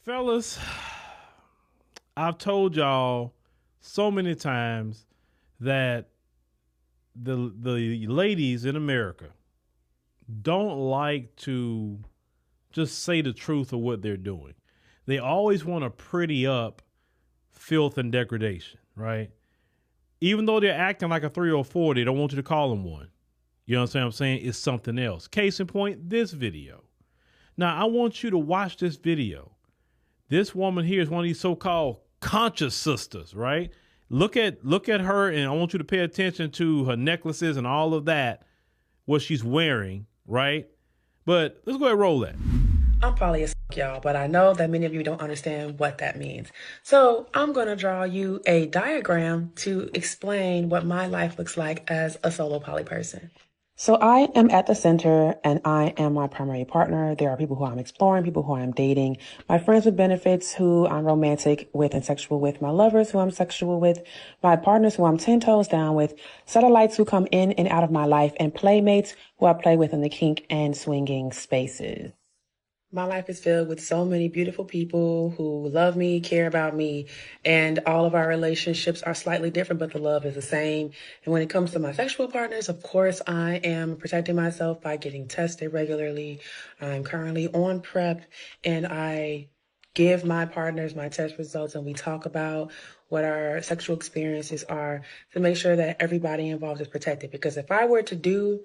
Fellas, I've told y'all so many times that the ladies in America don't like to just say the truth of what they're doing. They always want to pretty up filth and degradation, right? Even though they're acting like a 304, they don't want you to call them one. You know what I'm saying? It's something else. Case in point, this video. Now, I want you to watch this video. This woman here is one of these so-called conscious sisters, right? Look at her, and I want you to pay attention to her necklaces and all of that, what she's wearing, right? But let's go ahead and roll that. I'm probably a y'all, but I know that many of you don't understand what that means. So I'm going to draw you a diagram to explain what my life looks like as a solo poly person. So I am at the center and I am my primary partner. There are people who I'm exploring, people who I'm dating, my friends with benefits who I'm romantic with and sexual with, my lovers who I'm sexual with, my partners who I'm 10 toes down with, satellites who come in and out of my life, and playmates who I play with in the kink and swinging spaces. My life is filled with so many beautiful people who love me, care about me, and all of our relationships are slightly different, but the love is the same. And when it comes to my sexual partners, of course, I am protecting myself by getting tested regularly. I'm currently on PrEP, and I give my partners my test results, and we talk about what our sexual experiences are to make sure that everybody involved is protected. Because if I were to do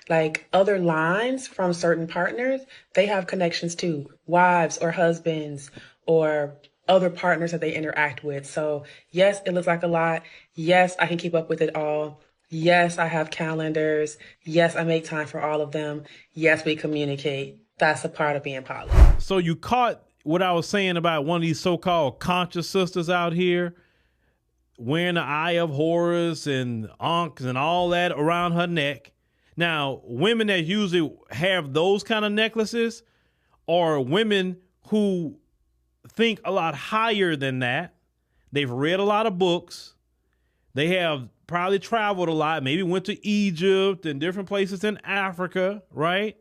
like other lines from certain partners, they have connections to wives or husbands or other partners that they interact with. So yes, it looks like a lot. Yes, I can keep up with it all. Yes, I have calendars. Yes, I make time for all of them. Yes, we communicate. That's a part of being poly. So you caught what I was saying about one of these so-called conscious sisters out here wearing the eye of Horus and Ankh and all that around her neck. Now, women that usually have those kind of necklaces are women who think a lot higher than that. They've read a lot of books. They have probably traveled a lot, maybe went to Egypt and different places in Africa, right?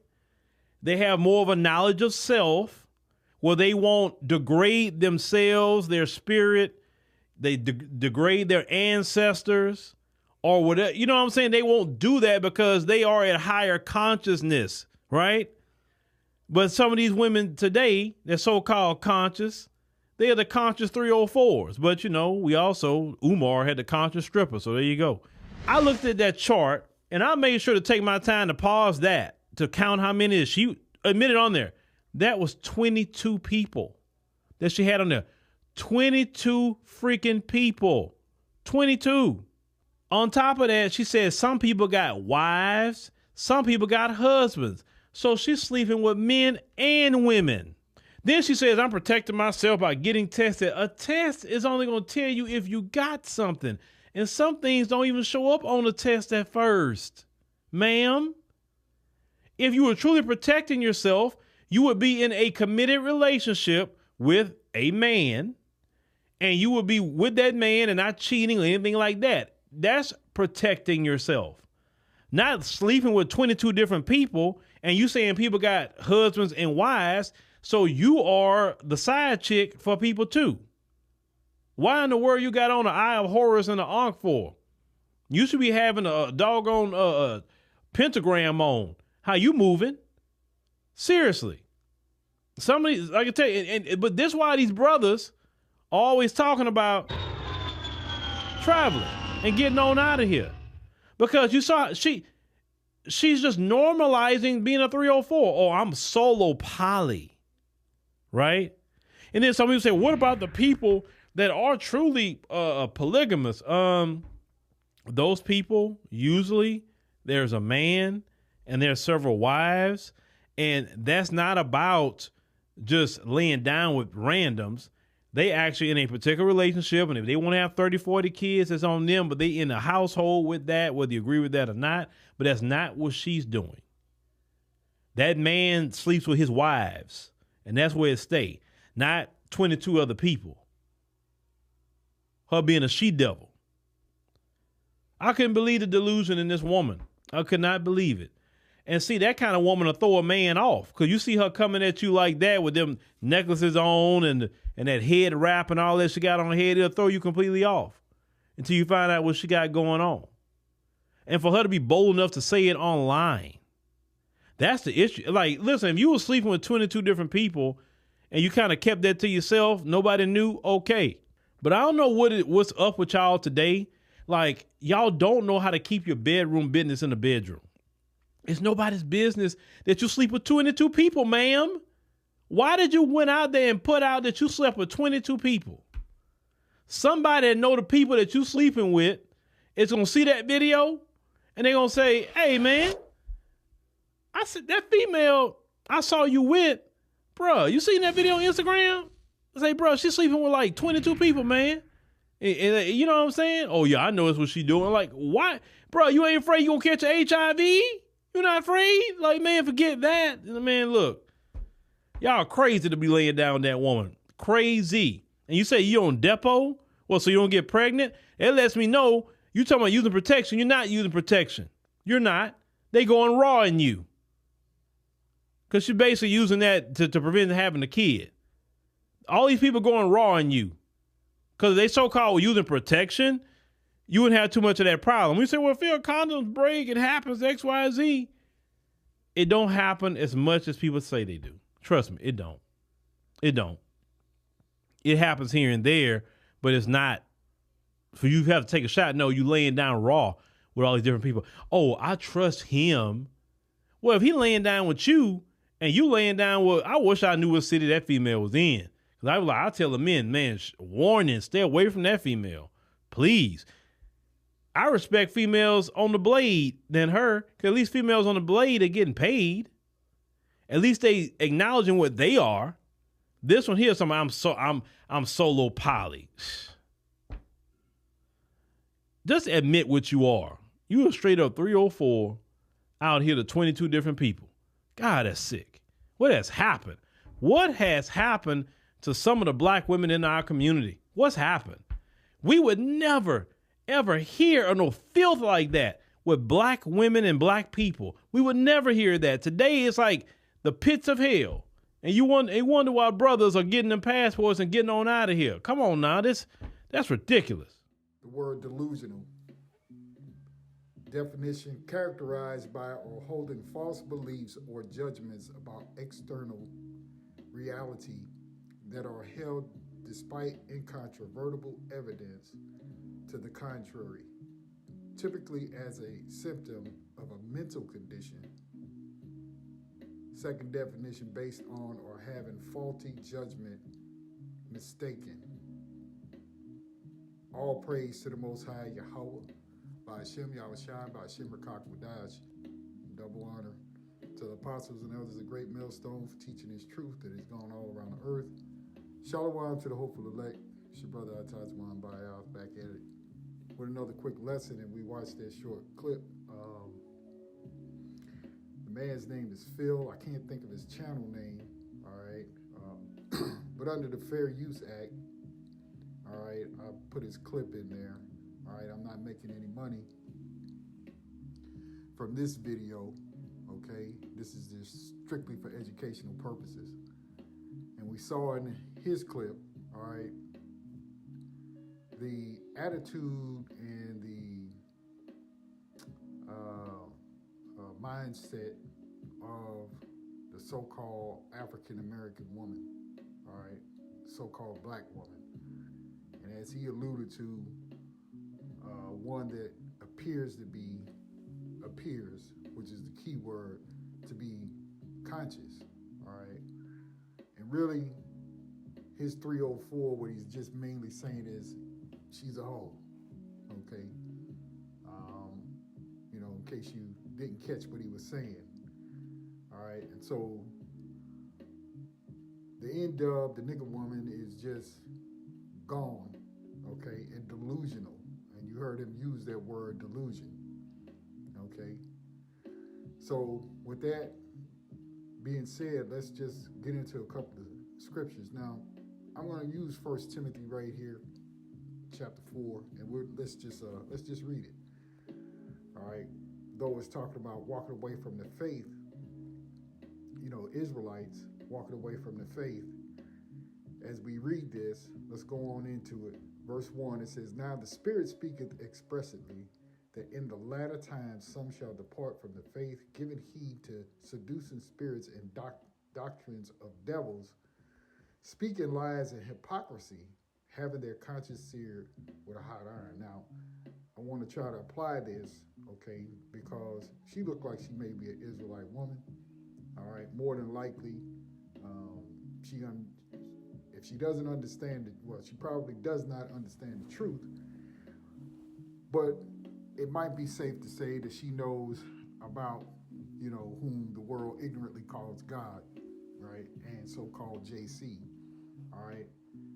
They have more of a knowledge of self where they won't degrade themselves, their spirit. They degrade their ancestors or whatever. You know what I'm saying? They won't do that because they are at higher consciousness, right? But some of these women today, they're so-called conscious. They are the conscious 304s. But, you know, we also, Umar had the conscious stripper. So there you go. I looked at that chart and I made sure to take my time to pause that to count how many she admitted on there. That was 22 people that she had on there. 22 freaking people. 22. On top of that, she said some people got wives, some people got husbands. So she's sleeping with men and women. Then she says, I'm protecting myself by getting tested. A test is only going to tell you if you got something. And some things don't even show up on the test at first. Ma'am, if you were truly protecting yourself, you would be in a committed relationship with a man, and you would be with that man and not cheating or anything like that. That's protecting yourself. Not sleeping with 22 different people and you saying people got husbands and wives, so you are the side chick for people too. Why in the world you got on the Eye of Horus and the Ankh for? You should be having a doggone pentagram on. How you moving? Seriously. Somebody, I can tell you, but this is why these brothers always talking about traveling and getting on out of here, because you saw she's just normalizing being a 304. Oh, I'm solo poly, right? And then some people say, what about the people that are truly polygamous? Those people, usually there's a man and there's several wives, and that's not about just laying down with randoms. They actually in a particular relationship, and if they want to have 30, 40 kids, it's on them, but they in a household with that, whether you agree with that or not. But that's not what she's doing. That man sleeps with his wives, and that's where it stay, not 22 other people. Her being a she-devil. I couldn't believe the delusion in this woman. I could not believe it. And see, that kind of woman will throw a man off because you see her coming at you like that with them necklaces on and that head wrap and all that she got on her head. It'll throw you completely off until you find out what she got going on. And for her to be bold enough to say it online, that's the issue. Like, listen, if you were sleeping with 22 different people and you kind of kept that to yourself, nobody knew, okay. But I don't know what's up with y'all today. Like, y'all don't know how to keep your bedroom business in the bedroom. It's nobody's business that you sleep with 22 people, ma'am. Why did you went out there and put out that you slept with 22 people? Somebody that know the people that you sleeping with is going to see that video and they're going to say, hey, man, I said that female I saw you with, bro, you seen that video on Instagram? I say, bro, she's sleeping with like 22 people, man. And you know what I'm saying? Oh, yeah, I know that's what she doing. Like, why? Bro, you ain't afraid you going to catch HIV? You're not afraid? Like, man, forget that. Man, look, y'all crazy to be laying down that woman. Crazy. And you say you on depot? Well, so you don't get pregnant? It lets me know you talking about using protection. You're not using protection. You're not. They going raw in you. Because you're basically using that to prevent having a kid. All these people going raw in you. Because they so-called using protection, you wouldn't have too much of that problem. We say, well, if your condoms break, it happens X, Y, Z. It don't happen as much as people say they do. Trust me, it don't. It don't. It happens here and there, but it's not for you to have to take a shot. No, you laying down raw with all these different people. Oh, I trust him. Well, if he laying down with you and you laying down with, I wish I knew what city that female was in. Because I was like, I tell the men, man, warning, stay away from that female. Please. I respect females on the blade than her, because at least females on the blade are getting paid. At least they acknowledging what they are. This one here, I'm solo poly. Just admit what you are. You are straight up 304 out here to 22 different people. God, that's sick. What has happened? What has happened to some of the black women in our community? What's happened? We would never, ever hear of no filth like that with black women and black people. We would never hear that. Today, it's like the pits of hell. And you wonder why brothers are getting them passports and getting on out of here. Come on now, that's ridiculous. The word delusional. Definition: characterized by or holding false beliefs or judgments about external reality that are held despite incontrovertible evidence to the contrary, typically as a symptom of a mental condition. Second definition: based on or having faulty judgment, mistaken. All praise to the Most High Yahweh, by Hashem Yahushua, by Hashem Rakak Wadash. Double honor to the apostles and elders, a great millstone for teaching His truth that is gone all around the earth. Shalom to the hopeful elect. It's your brother Atazwan Bayal back at it with another quick lesson, and we watched that short clip. The man's name is Phil. I can't think of his channel name. All right, but under the Fair Use Act, all right, I put his clip in there. All right, I'm not making any money from this video. Okay, this is just strictly for educational purposes. And we saw in his clip, all right, the attitude and the mindset of the so-called African-American woman, all right, so-called black woman. And as he alluded to, one that appears, which is the key word, to be conscious, all right? And really, his 304, what he's just mainly saying is, she's a hoe, okay? In case you didn't catch what he was saying, all right? And so, the end of the nigga woman is just gone, okay, and delusional. And you heard him use that word, delusion, okay? So with that being said, let's just get into a couple of scriptures. Now, I'm going to use 1 Timothy right here, chapter 4, and let's just read it. All right. though it's talking about walking away from the faith, Israelites walking away from the faith. As we read this, let's go on into it. Verse 1, it says, "Now the Spirit speaketh expressly that in the latter times some shall depart from the faith, giving heed to seducing spirits and doctrines of devils, speaking lies and hypocrisy, having their conscience seared with a hot iron." Now, I want to try to apply this, okay, because she looked like she may be an Israelite woman. All right, more than likely, if she doesn't understand it, well, she probably does not understand the truth. But it might be safe to say that she knows about, whom the world ignorantly calls God, right, and so-called JC. All right,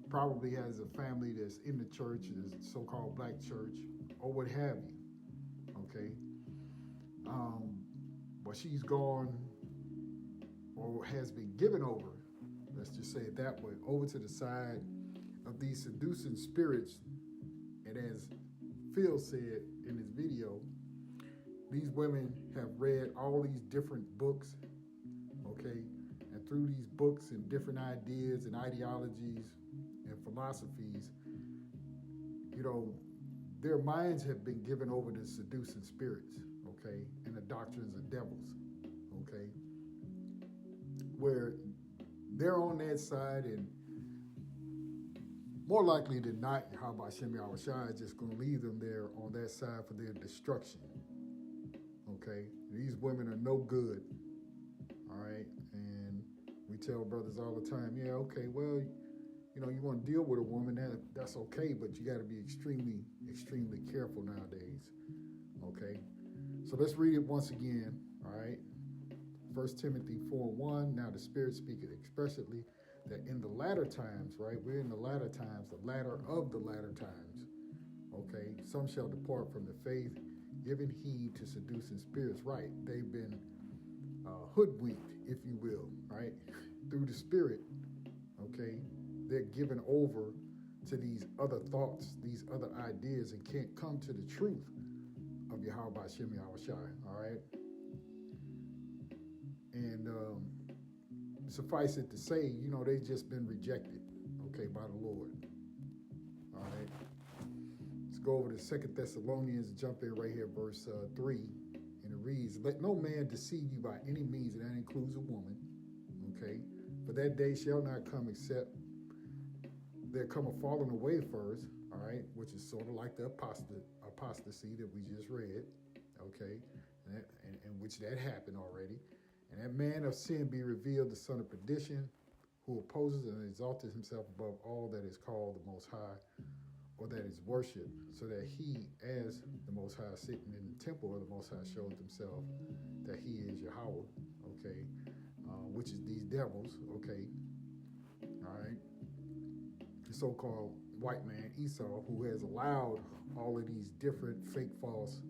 probably has a family that's in the church, the so-called black church, or what have you. Okay, but she's gone, or has been given over, let's just say it that way, over to the side of these seducing spirits. And as Phil said in his video, these women have read all these different books, okay? And through these books and different ideas and ideologies and philosophies, their minds have been given over to seducing spirits, okay? And the doctrines of devils, okay? Where they're on that side, and more likely than not, Yahweh Shem Yahushua is just going to leave them there on that side for their destruction. Okay? These women are no good. All right? And we tell brothers all the time, yeah, okay, well, you want to deal with a woman, that's okay, but you got to be extremely, extremely careful nowadays. Okay? So let's read it once again. All right? 1 Timothy 4:1, "Now the Spirit speaketh expressly that in the latter times," right? We're in the latter times, the latter of the latter times. Okay, "some shall depart from the faith, giving heed to seducing spirits." Right, they've been hoodwinked, if you will, right? Through the Spirit, okay? They're given over to these other thoughts, these other ideas, and can't come to the truth of Yahweh Shem Yahushua, all right? And suffice it to say, they've just been rejected, okay, by the Lord. All right. Let's go over to 2 Thessalonians, jump in right here, verse 3. And it reads, "Let no man deceive you by any means," and that includes a woman, okay? "For that day shall not come except there come a falling away first," all right, which is sort of like the apostasy that we just read, okay? And which that happened already. "And that man of sin be revealed, the son of perdition, who opposes and exalted himself above all that is called the Most High, or that is worshipped, so that he, as the Most High, sitting in the temple of the Most High, showeth himself that he is Yahweh," okay, which is these devils, okay, all right. The so-called white man, Esau, who has allowed all of these different fake, false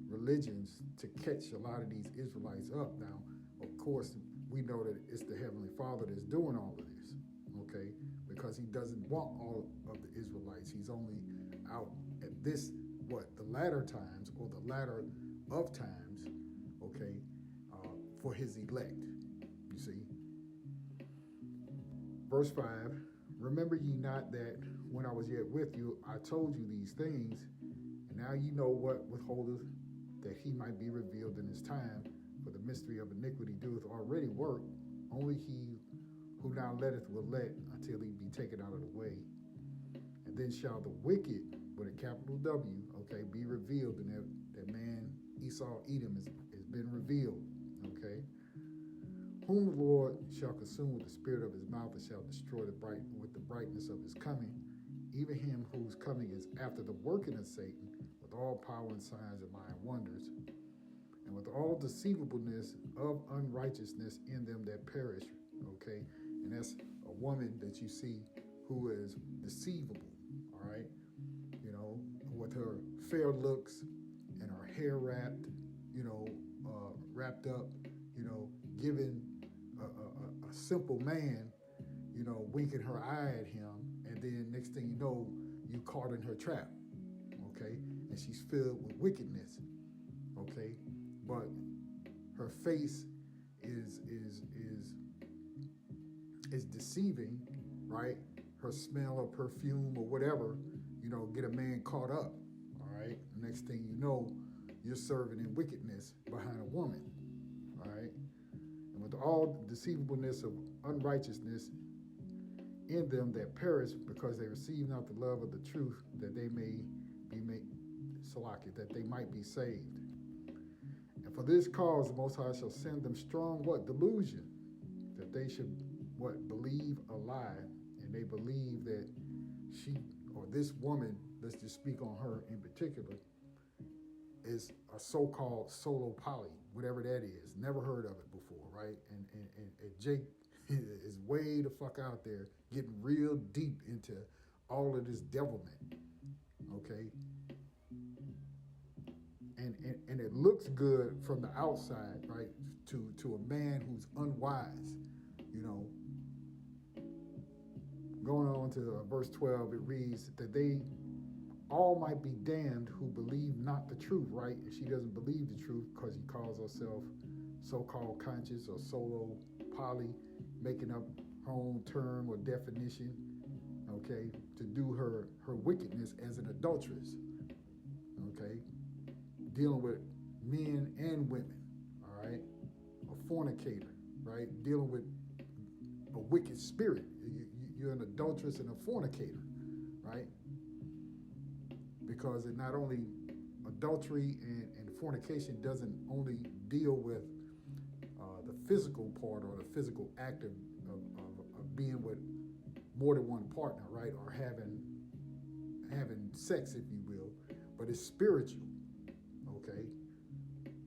religions to catch a lot of these Israelites up. Now, of course, we know that it's the Heavenly Father that's doing all of this, okay? Because he doesn't want all of the Israelites. He's only out at this, the latter times, or the latter of times, okay, for his elect, you see. Verse 5, "Remember ye not that when I was yet with you, I told you these things, and now ye know what withholdeth, that he might be revealed in his time. For the mystery of iniquity doeth already work. Only he who now letteth will let until he be taken out of the way. And then shall the wicked," with a capital W, okay, "be revealed." And that man Esau Edom has been revealed, okay? "Whom the Lord shall consume with the spirit of his mouth, and shall destroy with the brightness of his coming, even him whose coming is after the working of Satan, with all power and signs and lying wonders, and with all deceivableness of unrighteousness in them that perish," okay? And that's a woman that you see who is deceivable, all right? With her fair looks and her hair wrapped up, giving a simple man, winking her eye at him, and then next thing you know, you caught in her trap, okay? And she's filled with wickedness, okay? but her face is deceiving, right? Her smell or perfume or whatever, get a man caught up. All right. Next thing you know, you're serving in wickedness behind a woman. All right. And with all the deceivableness of unrighteousness in them that perish, because they receive not the love of the truth, that they may be made salaki, that they might be saved. And for this cause the Most High shall send them strong delusion, that they should believe a lie, and they believe that she or this woman, let's just speak on her in particular, is a so-called solo poly, whatever that is. Never heard of it before, right? And Jake is way the fuck out there, getting real deep into all of this devilment, okay? And it looks good from the outside, right? To a man who's unwise, Going on to verse 12, it reads that they all might be damned who believe not the truth, right? And she doesn't believe the truth because he calls herself so-called conscious or solo poly, making up her own term or definition, okay, to do her wickedness as an adulteress, okay, dealing with men and women, all right, a fornicator, right, dealing with a wicked spirit. You're an adulteress and a fornicator, right? Because it not only adultery and fornication doesn't only deal with the physical part or the physical act of being with more than one partner, right? Or having sex, if you will, but it's spiritual, okay?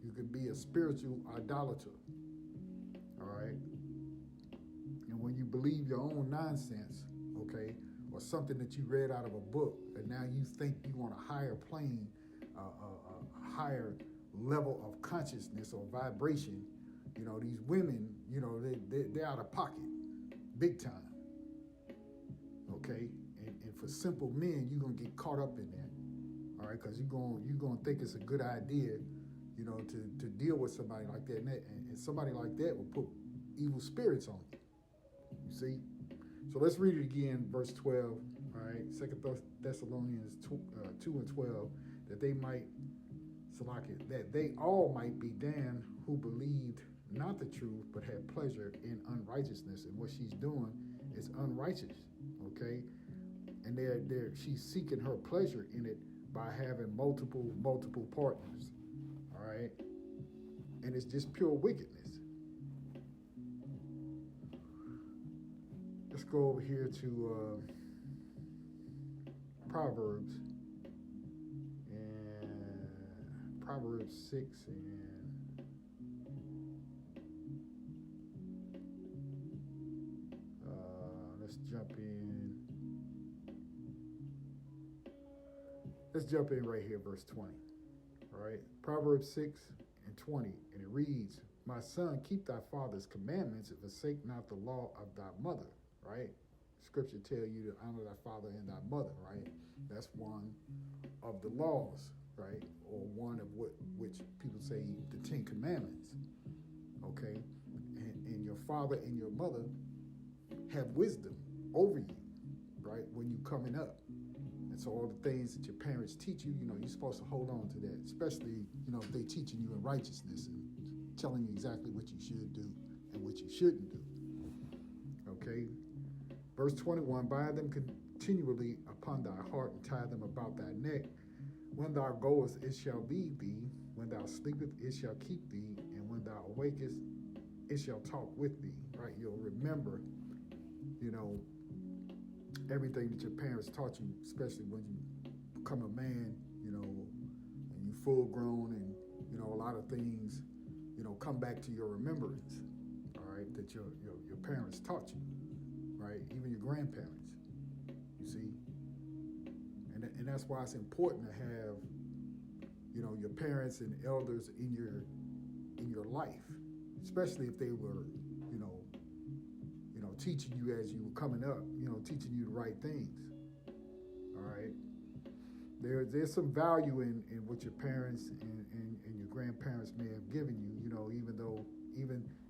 You can be a spiritual idolater, all right? And when you believe your own nonsense, okay, or something that you read out of a book, and now you think you want a higher plane, a higher level of consciousness or vibration, these women, they're out of pocket, big time, okay? And for simple men, you're going to get caught up in that, all right? Because you're going to think it's a good idea, to deal with somebody like that. And somebody like that will put evil spirits on you. You see? So let's read it again, verse 12, all right? 2 Thessalonians 2 and 12, that they all might be damned who believed not the truth, but had pleasure in unrighteousness. And what she's doing is unrighteous, okay? And she's seeking her pleasure in it by having multiple partners, all right? And it's just pure wickedness. Let's go over here to Proverbs, and Proverbs 6, and let's jump in. Let's jump in right here, verse 20. All right, Proverbs 6 and 20, and it reads, "My son, keep thy father's commandments, and forsake not the law of thy mother." Right? Scripture tell you to honor thy father and thy mother, right? That's one of the laws, right? Or one of which people say the 10 Commandments, okay? And your father and your mother have wisdom over you, right? When you coming up. And so all the things that your parents teach you, you're supposed to hold on to that, especially, if they teaching you in righteousness and telling you exactly what you should do and what you shouldn't do, okay? Verse 21, bind them continually upon thy heart and tie them about thy neck. When thou goest, it shall be thee. When thou sleepest, it shall keep thee. And when thou awakest, it shall talk with thee, right? You'll remember, everything that your parents taught you, especially when you become a man, and you full grown and, a lot of things, come back to your remembrance, all right, that your parents taught you. Right, even your grandparents, you see, and that's why it's important to have, your parents and elders in your life, especially if they were, teaching you as you were coming up, teaching you the right things. All right. there's some value in what your parents and your grandparents may have given you, even though,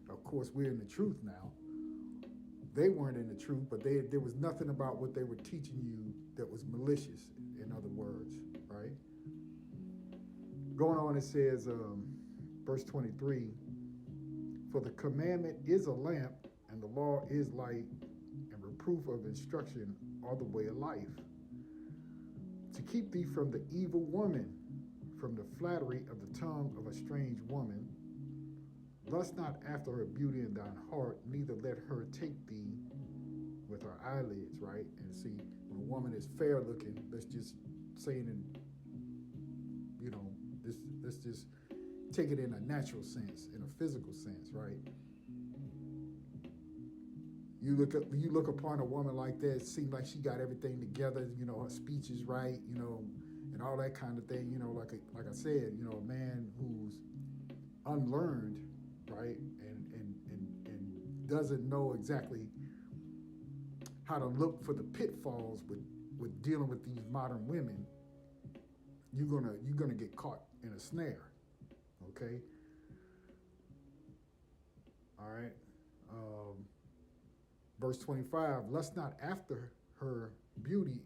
of course, we're in the truth now. They weren't in the truth, but there was nothing about what they were teaching you that was malicious, in other words, right? Going on, it says, verse 23, for the commandment is a lamp, and the law is light, and reproof of instruction are the way of life. To keep thee from the evil woman, from the flattery of the tongue of a strange woman, lust not after her beauty in thine heart, neither let her take thee with her eyelids, right? And see, when a woman is fair looking, let's just say it in, let's just take it in a natural sense, in a physical sense, right? You look upon a woman like that, it seems like she got everything together, her speech is right, and all that kind of thing, like I said, a man who's unlearned, right, and doesn't know exactly how to look for the pitfalls with dealing with these modern women, you're gonna get caught in a snare, okay? All right. Verse 25, lust not after her beauty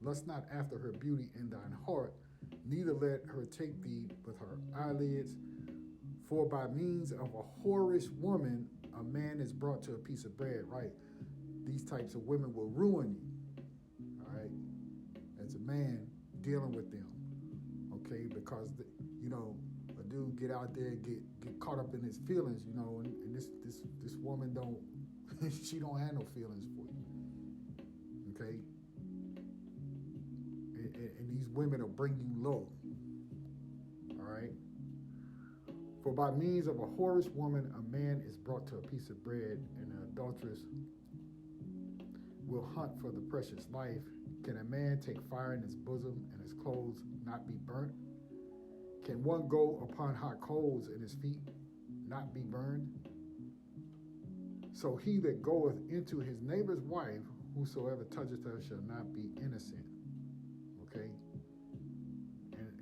in thine heart, neither let her take thee with her eyelids, for by means of a whorish woman, a man is brought to a piece of bread, right? These types of women will ruin you, all right? As a man dealing with them, okay? Because, a dude get out there, get caught up in his feelings, and this woman she don't have no feelings for you, okay? And these women will bring you low, all right? For by means of a whorish woman, a man is brought to a piece of bread, and an adulteress will hunt for the precious life. Can a man take fire in his bosom and his clothes not be burnt? Can one go upon hot coals and his feet not be burned? So he that goeth into his neighbor's wife, whosoever toucheth her shall not be innocent. Okay?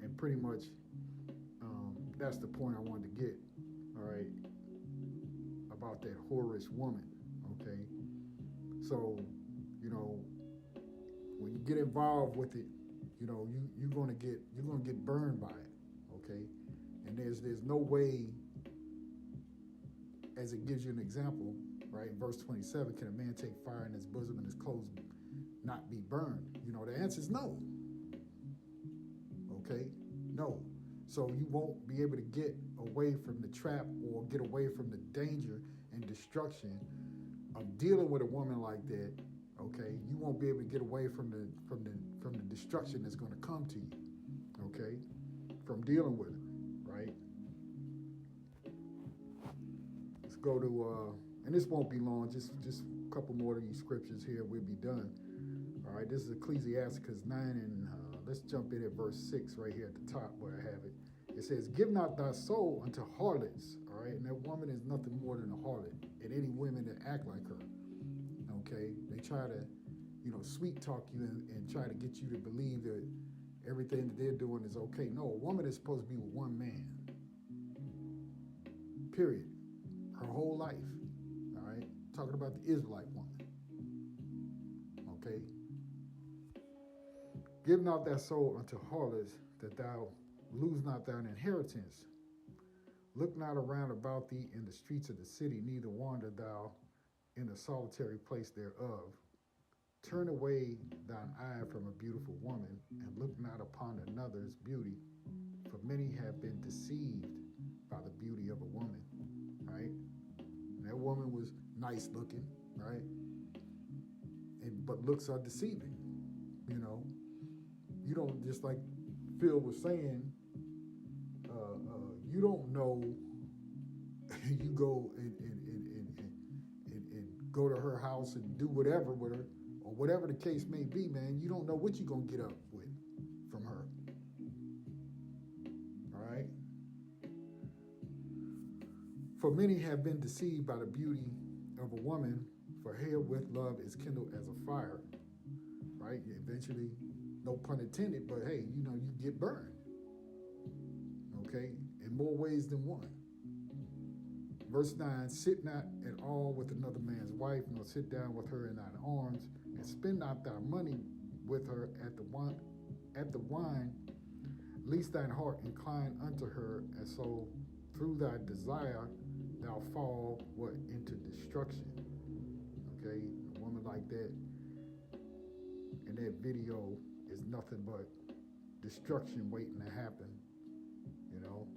And pretty much that's the point I wanted to get, all right, about that whorish woman, okay? So, when you get involved with it, you're gonna get burned by it, okay? And there's no way, as it gives you an example, right? Verse 27, can a man take fire in his bosom and his clothes not be burned? The answer is no. Okay? No. So you won't be able to get away from the trap or get away from the danger and destruction of dealing with a woman like that. Okay? You won't be able to get away from the destruction that's going to come to you. Okay? From dealing with it, right? Let's go to and this won't be long, just a couple more of these scriptures here, we'll be done. All right, this is Ecclesiastes 9, and let's jump in at verse 6 right here at the top where I have it. It says, give not thy soul unto harlots, all right? And that woman is nothing more than a harlot, and any women that act like her, okay? They try to, sweet talk you and try to get you to believe that everything that they're doing is okay. No, a woman is supposed to be with one man, period, her whole life. Talking about the Israelite woman. Okay? Give not thy soul unto harlots, that thou lose not thine inheritance. Look not around about thee in the streets of the city, neither wander thou in a solitary place thereof. Turn away thine eye from a beautiful woman, and look not upon another's beauty, for many have been deceived by the beauty of a woman. Right? And that woman was nice looking, right? But looks are deceiving, You don't, just like Phil was saying, you don't know. You go and go to her house and do whatever with her, or whatever the case may be, man. You don't know what you're gonna get up with from her. All right. For many have been deceived by the beauty of a woman, for herewith love is kindled as a fire, right? Eventually, No pun intended, but hey, you know, you get burned. Okay? In more ways than one. Verse 9, sit not at all with another man's wife, nor sit down with her in thine arms, and spend not thy money with her at the wine, lest thine heart incline unto her, and so through thy desire thou fall what into destruction. Okay, a woman like that in that video is nothing but destruction waiting to happen. You know,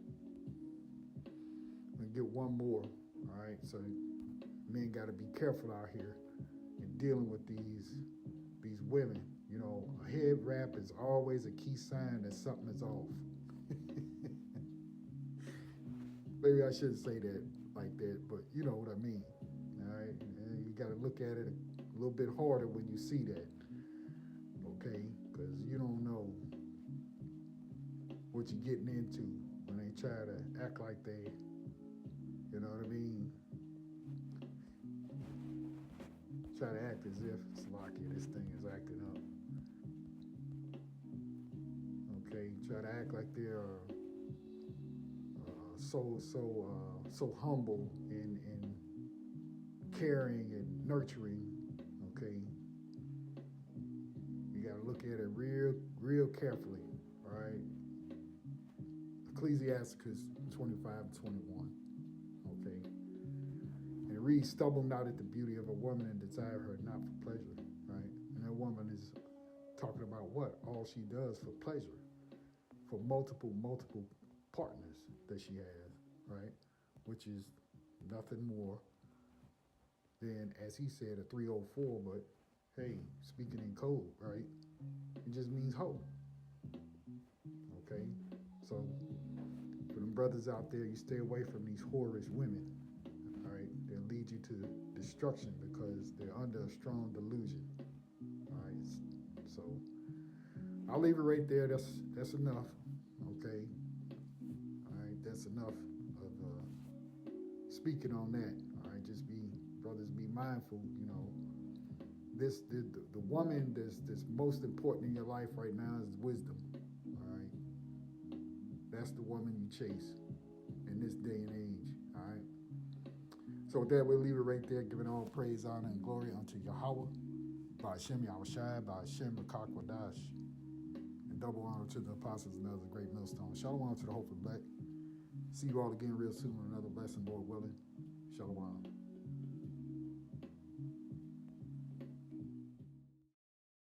I'm gonna get one more. All right, so men got to be careful out here in dealing with these women. You know, a head wrap is always a key sign that something is off. Maybe I shouldn't say that like that, but you know what I mean. All right, and you got to look at it a little bit harder when you see that. Okay, because you don't know what you're getting into when they try to act like they, you know what I mean? Try to act as if Slovakia, this thing is acting up. Okay, try to act like they're so humble and caring and nurturing. Okay, you got to look at it real carefully. All right, Ecclesiasticus 25:21. Okay, and it reads, "Stumble not at the beauty of a woman, and desire her not for pleasure." Right, and that woman is talking about what? All she does for pleasure, for multiple partners that she has, right? Which is nothing more than, as he said, a 304, but hey, speaking in code, right? It just means hoe. Okay? So for them brothers out there, you stay away from these whorish women. All right? They'll lead you to destruction because they're under a strong delusion. All right. So I'll leave it right there. That's enough. Okay. All right. That's enough of speaking on that. All right. Just brothers, be mindful. You know, the woman that's most important in your life right now is wisdom. All right. That's the woman you chase in this day and age. All right. So with that, we'll leave it right there, giving all praise, honor, and glory unto Yahweh, by Hashem Yahushai, by Hashem Makakwadash, and double honor to the apostles and others, great millstone. Shalom to the hopeful black. See you all again real soon on another blessing, Lord willing. Shalom.